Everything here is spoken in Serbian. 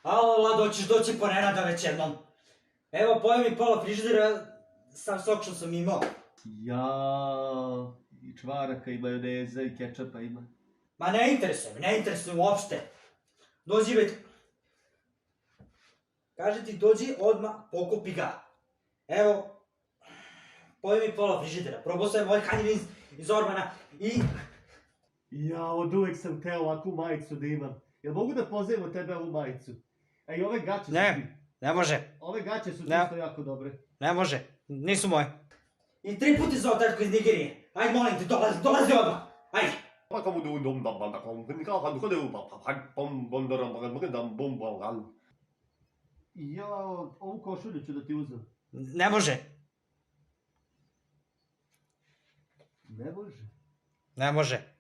Alo, Lado, hoćeš doći po Nenada već jednom? Evo, pojeo mi pola frižidera, sam sok što sam imao. Ja, i čvaraka i majoneza i kečapa ima. Ma ne interesuje uopšte. Dođi već... Kaže ti, dođi odmah, pokupi ga. Evo, pojeo mi pola frižidera, probao sam ovaj kanjin iz Orbana i... Ja, od uvek sam teo ovakvu majicu da imam. Jel mogu da pozovemo tebe ovu majicu? A i ove gaće su... Ne može. Ove gaće su Ne. isto jako dobre. Ne može, nisu moje. I 3 puta zvao tetko iz Nigerije. Ajde, molim te, dolazi odmah. Ajde. Ja, ovu košulju ću da ti uzem. Ne može. Ne može. Ne može.